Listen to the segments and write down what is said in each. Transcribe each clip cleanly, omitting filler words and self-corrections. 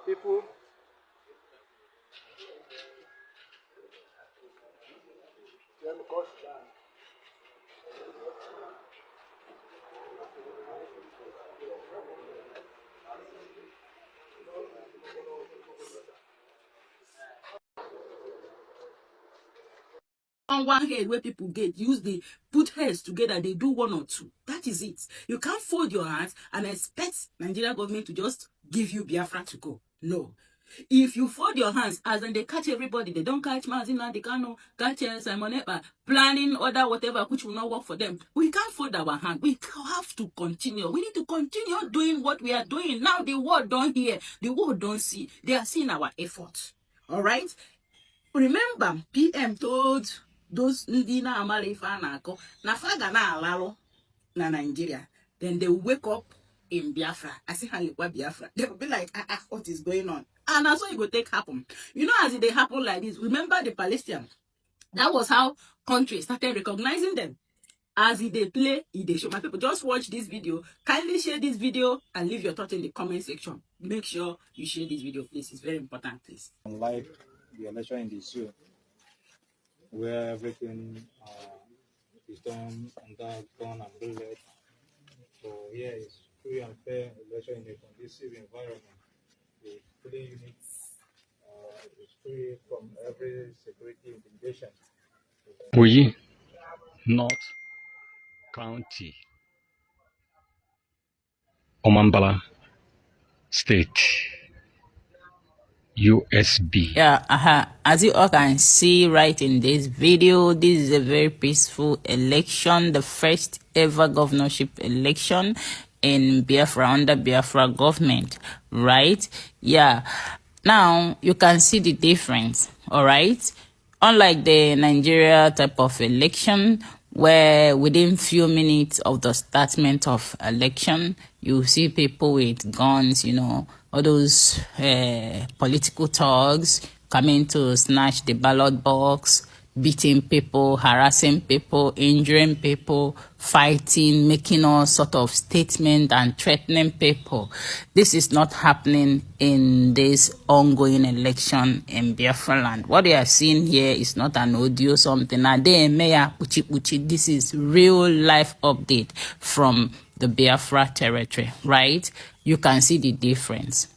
people. On one head where people get use the put heads together, they do one or two. That is it. You can't fold your hands and expect Nigeria government to just give you Biafra to go. No. If you fold your hands, as when they catch everybody, they don't catch Mazina, they can't catch Simon Epa, planning other whatever which will not work for them. We can't fold our hand. We have to continue. We need to continue doing what we are doing. Now the world don't hear, the world don't see. They are seeing our efforts. All right. Remember, PM told those Ndina Amalifa Nako, Nafagana Alaro, na Nigeria. Then they will wake up in Biafra. I see how you Biafra. They will be like, what is going on? And that's what it will take happen. You know, as they happen like this, remember the Palestinians. That was how countries started recognizing them. As they play, they show. My people, just watch this video. Kindly share this video and leave your thoughts in the comment section. Make sure you share this video, please. It's very important, please. Unlike the election in the zoo, where everything is done under gun and bullet. So here is free and fair election in a conducive environment. It's fully unique. It's free from every security intimidation. We, North County, Omambala State, USB. Yeah, as you all can see right in this video, this is a very peaceful election, the first ever governorship election in Biafra, under Biafra government, right? Yeah, now you can see the difference, all right? Unlike the Nigeria type of election, where within few minutes of the startment of election, you see people with guns, you know, all those political thugs coming to snatch the ballot box, beating people, harassing people, injuring people, fighting, making all sort of statements and threatening people. This is not happening in this ongoing election in Biafra land. What they are seeing here is not an audio something. This is real life update from the Biafra territory, right? You can see the difference.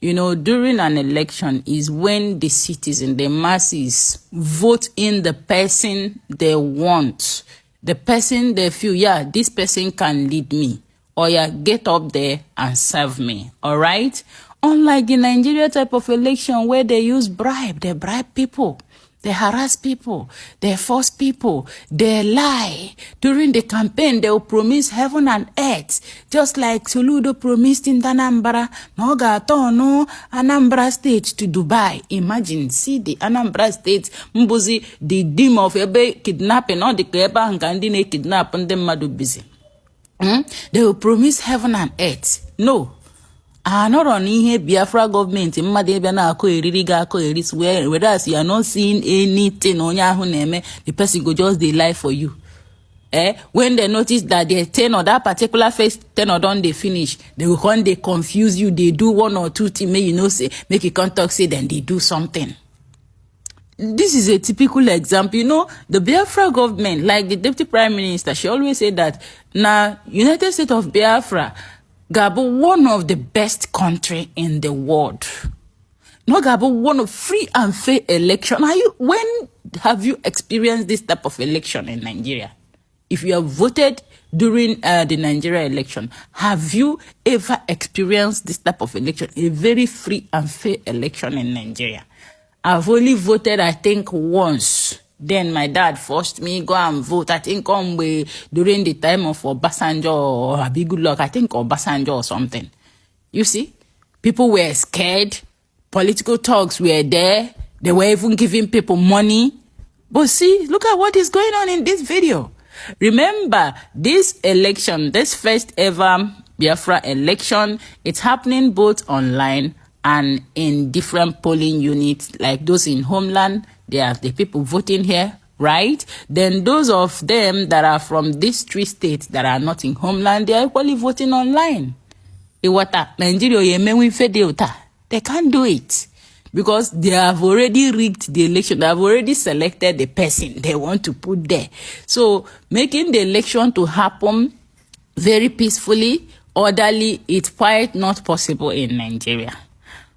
You know, during an election is when the citizens, the masses, vote in the person they want. The person they feel, yeah, this person can lead me. Or yeah, get up there and serve me. All right? Unlike the Nigeria type of election where they use bribe, they bribe people. They harass people, they force people, they lie. During the campaign, they will promise heaven and earth, just like Soludo promised in Anambra, no Anambra State to Dubai. Imagine, see the Anambra State, Mbuzi, the demon of Ebe kidnapping, all the Keba and Gandine kidnap and them madu busy. They will promise heaven and earth. No. Not on here Biafra government in Madebana whereas you are not seeing anything on your the person go just they lie for you. When they notice that they 10 or that particular face 10 or done they finish, they will come, they confuse you, they do one or two things, make you know say, make you contact say then they do something. This is a typical example. You know, the Biafra government, like the Deputy Prime Minister, she always said that now United States of Biafra Gabo, one of the best country in the world. No, Gabo, one of free and fair election. When have you experienced this type of election in Nigeria? If you have voted during the Nigeria election, have you ever experienced this type of election? A very free and fair election in Nigeria. I've only voted, I think, once. Then my dad forced me go and vote. I think during the time of Obasanjo or Abigulok, I think Obasanjo or something. You see, people were scared. Political talks were there. They were even giving people money. But see, look at what is going on in this video. Remember, this election, this first ever Biafra election, it's happening both online and in different polling units, like those in Homeland. They are the people voting here, right? Then those of them that are from these three states that are not in Homeland, they are equally voting online. Iwata, Nigeria, They can't do it because they have already rigged the election. They have already selected the person they want to put there. So making the election to happen very peacefully, orderly, it's quite not possible in Nigeria.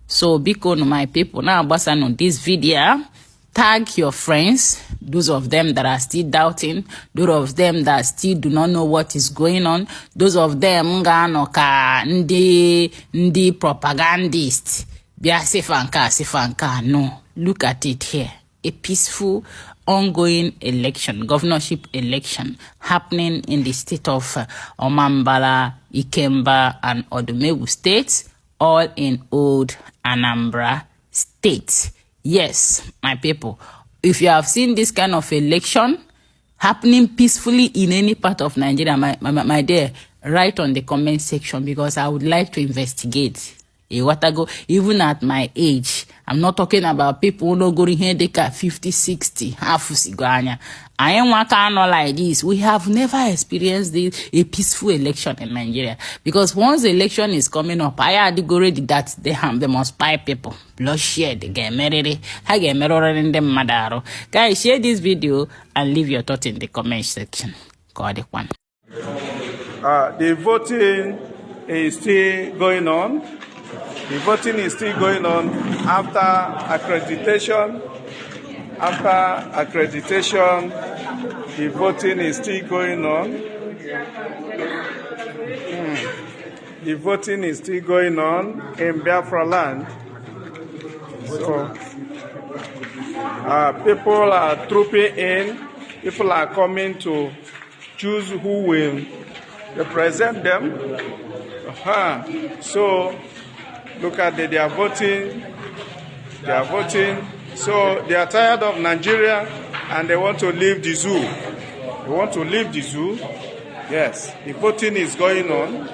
So because my people, now on this video, tag your friends, those of them that are still doubting, those of them that still do not know what is going on, those of them ndi propagandists. No, look at it here. A peaceful, ongoing election, governorship election, happening in the state of Omambala, Ikemba, and Odumewu states, all in old Anambra state. Yes, my people, if you have seen this kind of election happening peacefully in any part of Nigeria, my dear, write on the comment section, because I would like to investigate. Even at my age, I'm not talking about people who don't go in here, they got 50, 60, half ciganya. I am working like this. We have never experienced a peaceful election in Nigeria. Because once the election is coming up, I had already that they must buy people. Bloodshed, they get married. I get married in them madaro. Guys, share this video and leave your thoughts in the comment section. God, one. The voting is still going on. The voting is still going on after accreditation. After accreditation, the voting is still going on. The voting is still going on in Biafra land. So, people are trooping in. People are coming to choose who will represent them. So, look at they are voting. They are voting. So they are tired of Nigeria and they want to leave the zoo. They want to leave the zoo. Yes, the voting is going on.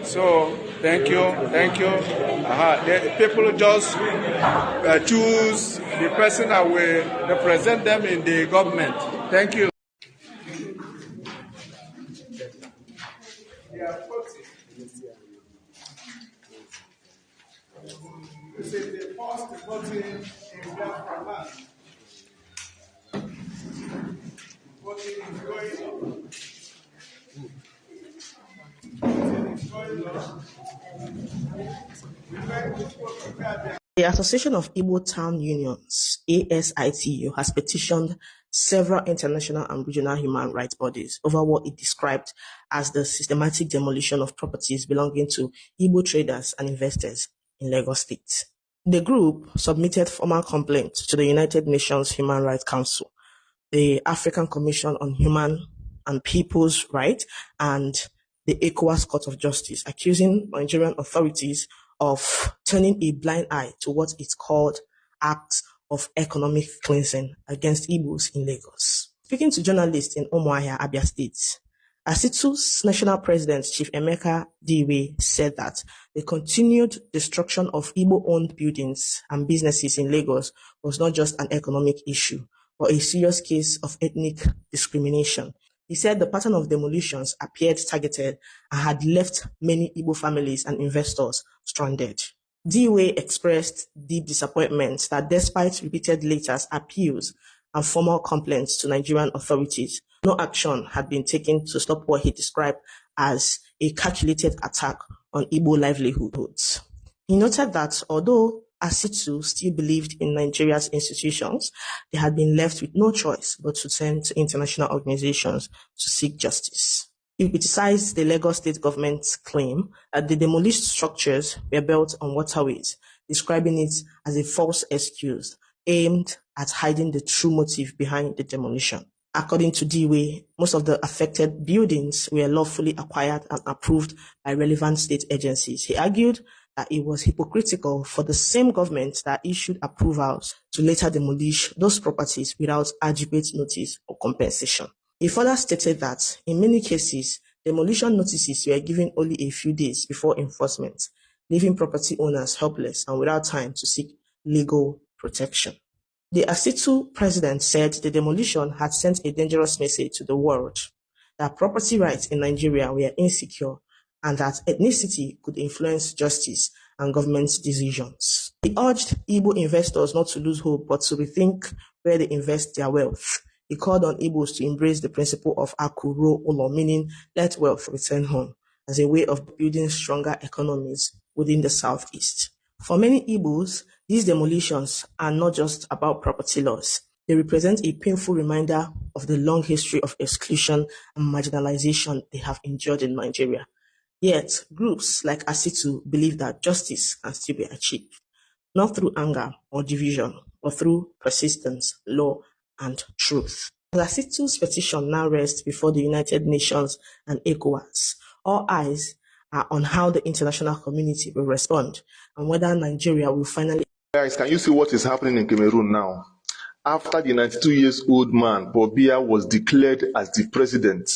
So thank you. The people just choose the person that will represent them in the government. Thank you. This is the first voting in Biafra land. Voting is going on. Voting is going on. The Association of Igbo Town Unions, ASITU, has petitioned several international and regional human rights bodies over what it described as the systematic demolition of properties belonging to Igbo traders and investors in Lagos State. The group submitted formal complaints to the United Nations Human Rights Council, the African Commission on Human and People's Rights, and the ECOWAS Court of Justice, accusing Nigerian authorities of turning a blind eye to what is called acts of economic cleansing against Igbos in Lagos. Speaking to journalists in Umuahia, Abia State, ASITU's national president, Chief Emeka Diwe, said that the continued destruction of Igbo-owned buildings and businesses in Lagos was not just an economic issue, but a serious case of ethnic discrimination. He said the pattern of demolitions appeared targeted and had left many Igbo families and investors stranded. Diwe expressed deep disappointment that despite repeated letters, appeals, and formal complaints to Nigerian authorities, no action had been taken to stop what he described as a calculated attack on Igbo livelihoods. He noted that although ASITU still believed in Nigeria's institutions, they had been left with no choice but to turn to international organizations to seek justice. He criticized the Lagos state government's claim that the demolished structures were built on waterways, describing it as a false excuse aimed at hiding the true motive behind the demolition. According to Diwe, most of the affected buildings were lawfully acquired and approved by relevant state agencies. He argued that it was hypocritical for the same government that issued approvals to later demolish those properties without adequate notice or compensation. He further stated that, in many cases, demolition notices were given only a few days before enforcement, leaving property owners helpless and without time to seek legal protection. The ASITU president said the demolition had sent a dangerous message to the world that property rights in Nigeria were insecure and that ethnicity could influence justice, and government decisions. He urged Igbo investors not to lose hope, but to rethink where they invest their wealth. He called on Igbos to embrace the principle of Akuro Ulo, meaning let wealth return home, as a way of building stronger economies within the Southeast. For many Igbos, these demolitions are not just about property loss. They represent a painful reminder of the long history of exclusion and marginalization they have endured in Nigeria. Yet, groups like Asitu believe that justice can still be achieved, not through anger or division, but through persistence, law, and truth. As Asitu's petition now rests before the United Nations and ECOWAS, all eyes are on how the international community will respond and whether Nigeria will finally... Guys, can you see what is happening in Cameroon now? After the 92-year-old man, Paul Biya, was declared as the president,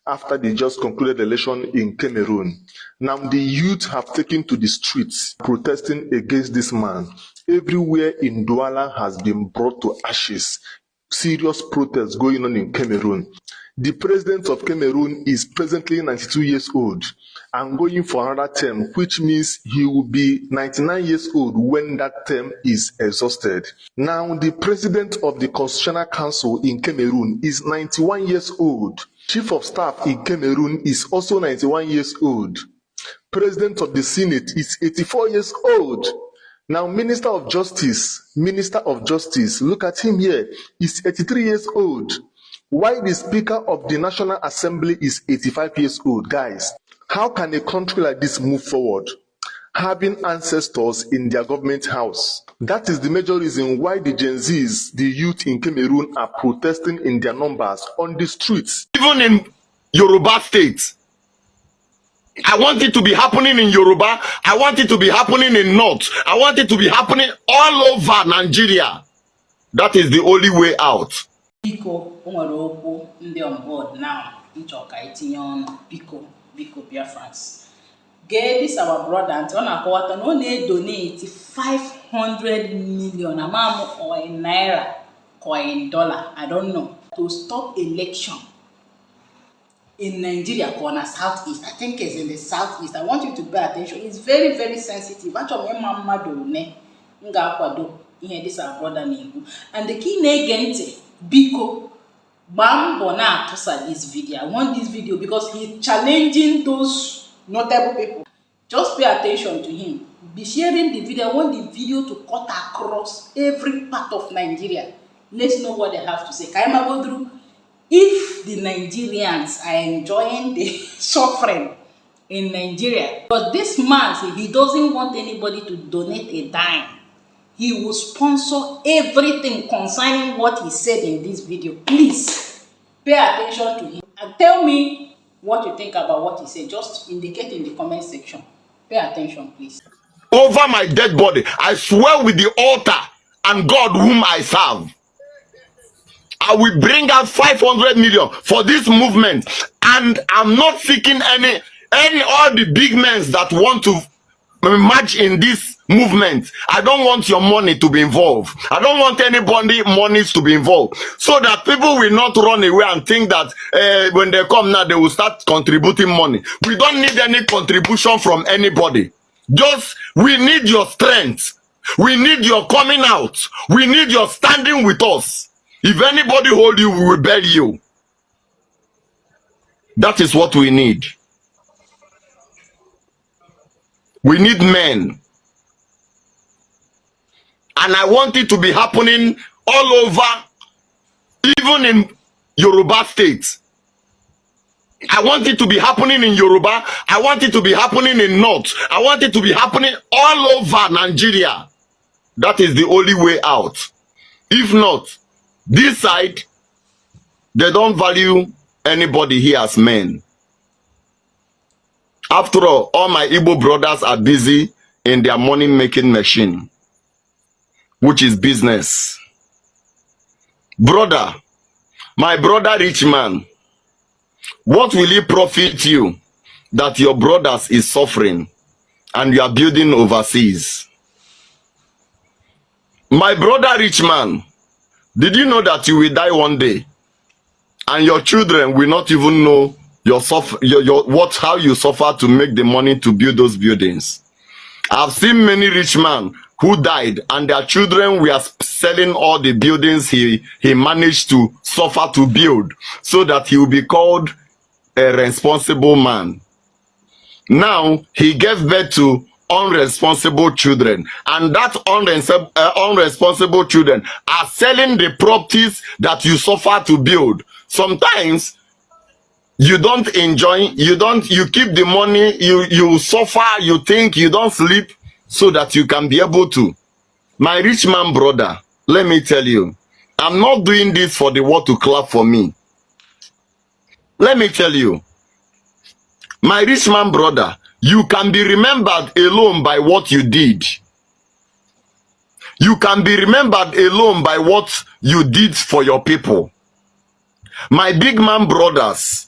after the just concluded election in Cameroon, now the youth have taken to the streets protesting against this man. Everywhere in Douala has been brought to ashes. Serious protests going on in Cameroon. The president of Cameroon is presently 92 years old and going for another term, which means he will be 99 years old when that term is exhausted. Now, the president of the Constitutional Council in Cameroon is 91 years old. Chief of Staff in Cameroon is also 91 years old. President of the Senate is 84 years old. Now, Minister of Justice, look at him here, is 83 years old. Why the Speaker of the National Assembly is 85 years old? Guys, how can a country like this move forward? Having ancestors in their government house. That is the major reason why the Gen Zs, the youth in Cameroon, are protesting in their numbers on the streets. Even in Yoruba State, I want it to be happening in Yoruba. I want it to be happening in North. I want it to be happening all over Nigeria. That is the only way out. Biko, onwere okwu ndị on board now. Ịchọ ka itinye ọnụ. Biko Biafrans. Get this our brother and on akọwata na ọ na-donate 500 million amount or in naira or in dollar, I don't know, to stop election in Nigeria or na Southeast. I think it's in the Southeast. I want you to pay attention. It's very, very sensitive. Actually, this our brother name. And the key negente, Biko, Bambo na atusa this video. I want this video because he's challenging those notable people. Just pay attention to him. Be sharing the video. I want the video to cut across every part of Nigeria. Let's know what they have to say. Kaima Bodru, if the Nigerians are enjoying the suffering in Nigeria, but this man, he doesn't want anybody to donate a dime. He will sponsor everything concerning what he said in this video. Please pay attention to him and tell me what you think about what he said. Just indicate in the comment section. Pay attention, please. Over my dead body, I swear with the altar and God whom I serve, I will bring out 500 million for this movement. And I'm not seeking any all the big men that want to march in this movement. I don't want your money to be involved. I don't want anybody monies to be involved, so that people will not run away and think that when they come now they will start contributing money. We don't need any contribution from anybody. Just we need your strength. We need your coming out. We need your standing with us. If anybody hold you, we will bury you. That is what we need. We need men. And I want it to be happening all over, even in Yoruba State. I want it to be happening in Yoruba. I want it to be happening in North. I want it to be happening all over Nigeria. That is the only way out. If not, this side, they don't value anybody here as men. After all my Igbo brothers are busy in their money-making machine, which is business. Brother, my brother rich man, what will it profit you that your brothers is suffering and you are building overseas? My brother rich man, did you know that you will die one day and your children will not even know how you suffer to make the money to build those buildings? I've seen many rich men who died and their children were selling all the buildings he managed to suffer to build so that he will be called a responsible man. Now he gave birth to unresponsible children, and that unresponsible children are selling the properties that you suffer to build. Sometimes you don't enjoy, you keep the money, you suffer, you think, you don't sleep so that you can be able to. My rich man brother, let me tell you, I'm not doing this for the world to clap for me. Let me tell you, my rich man brother, you can be remembered alone by what you did. You can be remembered alone by what you did for your people. My big man brothers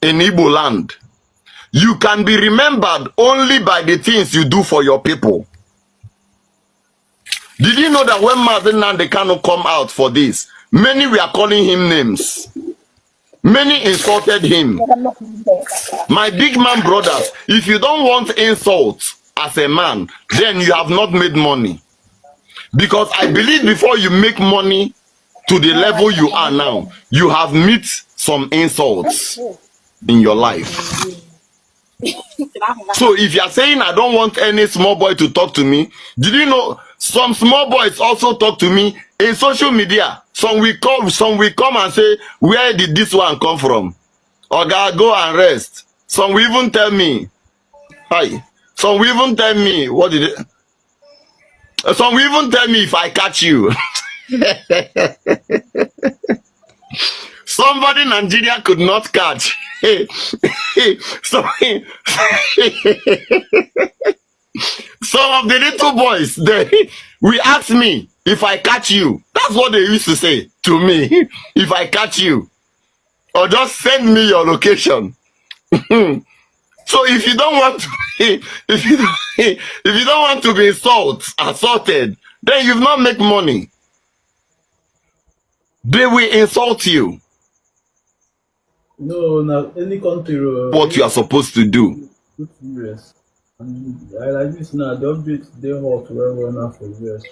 in Igbo land, you can be remembered only by the things you do for your people. Did you know that when Mazen Nandekano come out for this, many were calling him names? Many insulted him. My big man brothers, if you don't want insults as a man, then you have not made money. Because I believe before you make money to the level you are now, you have met some insults in your life. So if you are saying I don't want any small boy to talk to me, did you know some small boys also talk to me in social media? Some will come and say, where did this one come from? Oga, go and rest. Some will even tell me, hi. Some will even tell me, what did it? Some will even tell me if I catch you. Somebody in Nigeria could not catch. Some of the little boys, they will ask me if I catch you. That's what they used to say to me. If I catch you, or just send me your location. So if you don't want to, if you don't want to be assaulted, then you've not make money. They will insult you. No, now any country. What you are supposed to do. US. I like this now. Don't be they hot well now for US.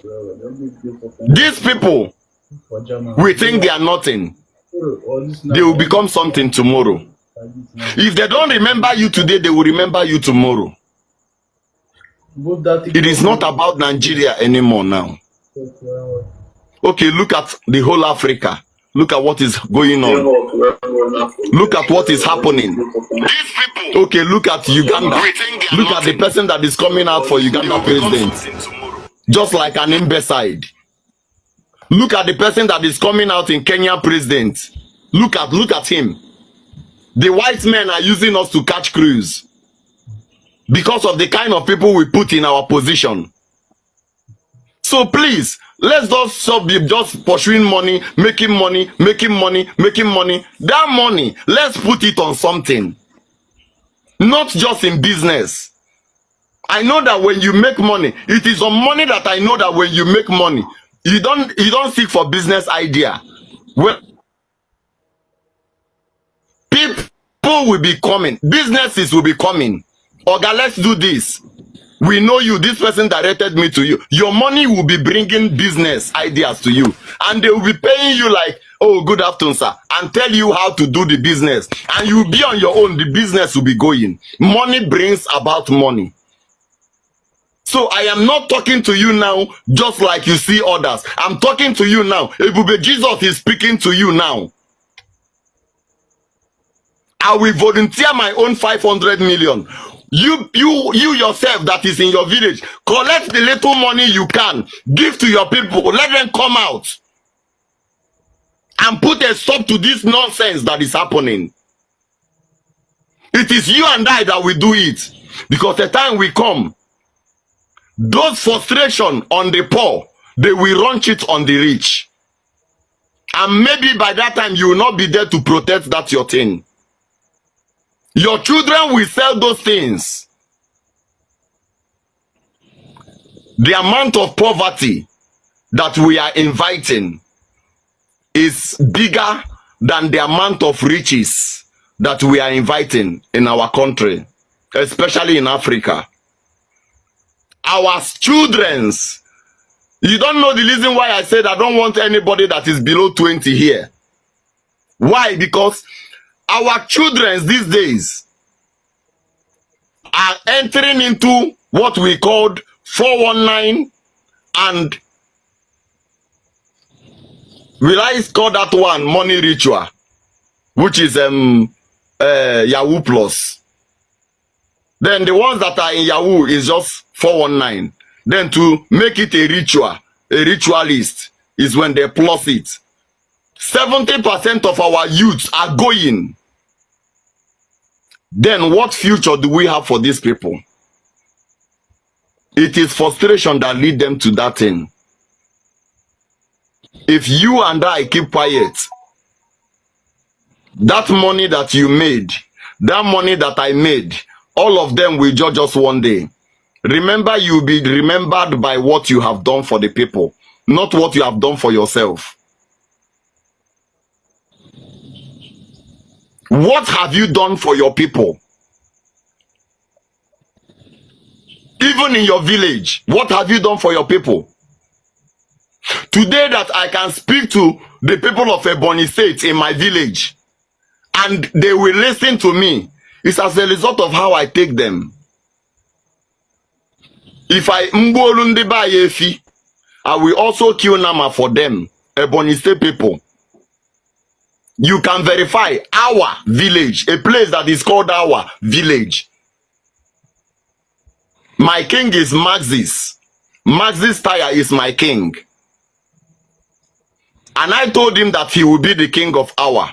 These people, we think they are nothing. They will become something tomorrow. If they don't remember you today, they will remember you tomorrow. It is not about Nigeria anymore now. Okay, look at the whole Africa. Look at what is going on. Look at what is happening. Okay, look at Uganda. Look at the person that is coming out for Uganda president. Just like an imbecile. Look at the person that is coming out in Kenya president. Look at him. The white men are using us to catch crews because of the kind of people we put in our position. So please, let's not stop just pursuing money, making money, making money, making money. That money, let's put it on something. Not just in business. I know that when you make money, it is on money that I know that when you make money, you don't seek for business idea. Well, people will be coming, businesses will be coming. Oga, let's do this. We know you, this person directed me to you. Your money will be bringing business ideas to you. And they will be paying you like, oh, good afternoon, sir. And tell you how to do the business. And you will be on your own. The business will be going. Money brings about money. So I am not talking to you now just like you see others. I'm talking to you now. Ebube Jesus is speaking to you now. I will volunteer my own 500 million. You yourself that is in your village, collect the little money you can, give to your people, let them come out and put a stop to this nonsense that is happening. It is you and I that will do it, because the time will come, those frustration on the poor, they will launch it on the rich, and maybe by that time you will not be there to protect that your thing. Your children will sell those things. The amount of poverty that we are inviting is bigger than the amount of riches that we are inviting in our country, especially in Africa. our children's. You don't know the reason why I said I don't want anybody that is below 20 here. Why? Because our children these days are entering into what we called 419, and will I call that one money ritual, which is Yahoo Plus. Then the ones that are in Yahoo is just 419. Then to make it a ritualist is when they plus it. 70% of our youths are going. Then what future do we have for these people? It is frustration that lead them to that thing. If you and I keep quiet, that money that you made, that money that I made, all of them will judge us one day. Remember, you'll be remembered by what you have done for the people, not what you have done for yourself. What have you done for your people? Even in your village, what have you done for your people? Today that I can speak to the people of Ebonyi State in my village and they will listen to me, it's as a result of how I take them. If I I will also kill Nama for them, Ebonyi State people. You can verify our village, a place that is called our village. My king is Maxis. Maxis Tire is my king. And I told him that he will be the king of our.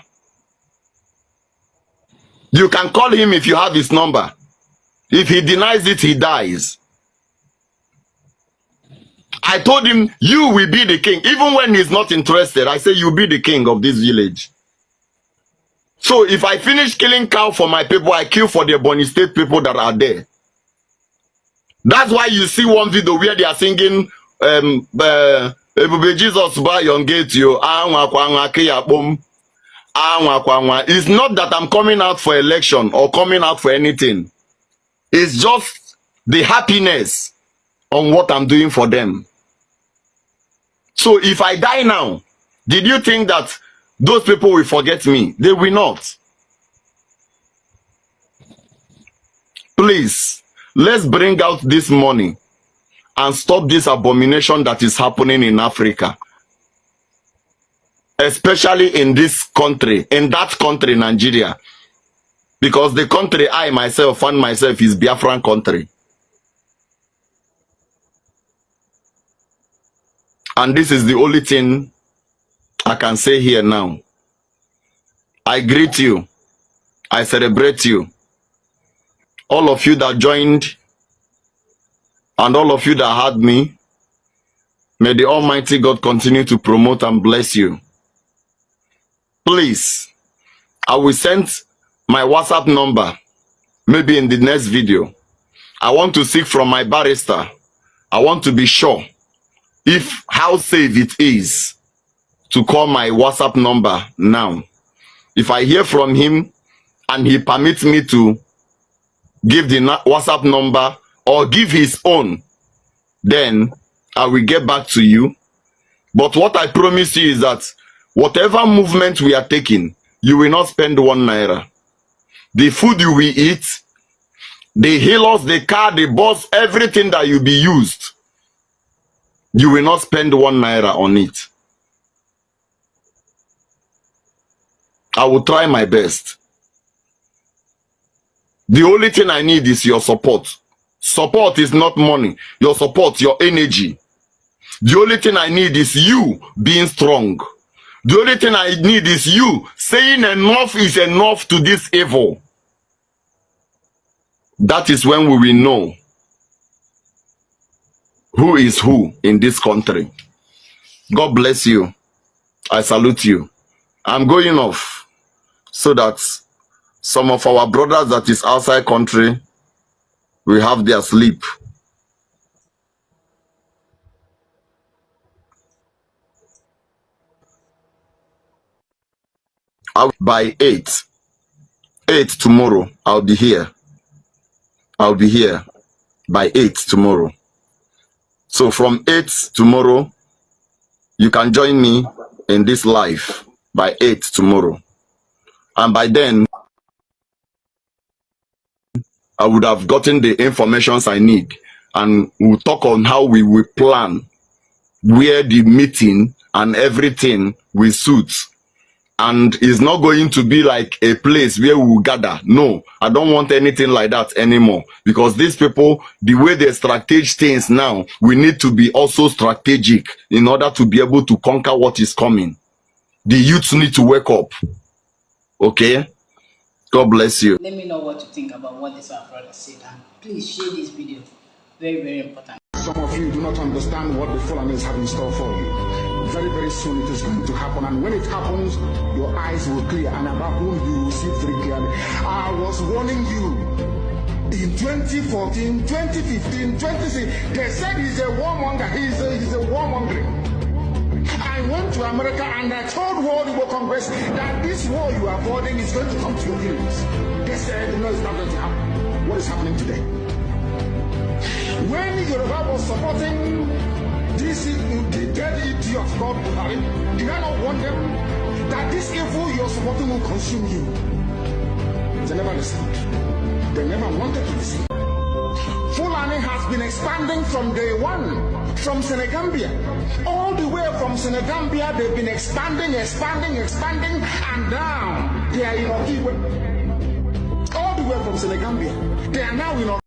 You can call him if you have his number. If he denies it, he dies. I told him, you will be the king. Even when he's not interested, I say, you'll be the king of this village. So if I finish killing cow for my people, I kill for the Ebonyi State people that are there. That's why you see one video where they are singing, Jesus by your gate, you. It's not that I'm coming out for election or coming out for anything. It's just the happiness on what I'm doing for them. So if I die now, did you think that those people will forget me? They will not. Please, let's bring out this money and stop this abomination that is happening in Africa. Especially in this country, in that country, Nigeria. Because the country I myself find myself is Biafran country. And this is the only thing I can say here now. I greet you. I celebrate you. All of you that joined and all of you that had me, may the Almighty God continue to promote and bless you. Please, I will send my WhatsApp number maybe in the next video. I want to seek from my barrister. I want to be sure if how safe it is to call my WhatsApp number now. If I hear from him and he permits me to give the WhatsApp number or give his own, then I will get back to you. But what I promise you is that whatever movement we are taking, you will not spend 1 naira. The food you will eat, the healers, the car, the bus, everything that you be used, you will not spend 1 naira on it. I will try my best. The only thing I need is your support. Support is not money. Your support, your energy. The only thing I need is you being strong. The only thing I need is you saying enough is enough to this evil. That is when we will know who is who in this country. God bless you. I salute you. I'm going off so that some of our brothers that is outside country will have their sleep. By 8 tomorrow, I'll be here. I'll be here by 8 tomorrow. So from 8 tomorrow, you can join me in this live by 8 tomorrow. And by then, I would have gotten the informations I need. And we'll talk on how we will plan, where the meeting and everything will suit. And it's not going to be like a place where we will gather. No, I don't want anything like that anymore. Because these people, the way they strategize things now, we need to be also strategic in order to be able to conquer what is coming. The youths need to wake up. Okay? God bless you. Let me know what you think about what this our brother said, and please share this video. Very, very important. Some of you do not understand what the Fulanis have in store for you. Very, very soon it is going to happen, and when it happens, your eyes will clear, and about whom you will see very clearly. I was warning you in 2014, 2015, 2016. They said he's a warmonger. He's a warmongering. I went to America and I told World War Congress that this war you are avoiding is going to come to your village. They said, no, it's not going to happen. What is happening today? When Yoruba was supporting this the dead idiot called Buhari, did I not warn them that this evil you're supporting will consume you? They never listened. They never wanted to listen. Fulani has been expanding from day one, from Senegambia. All the way from Senegambia, they've been expanding, and now they are in Okigwe. All the way from Senegambia, they are now in Okigwe.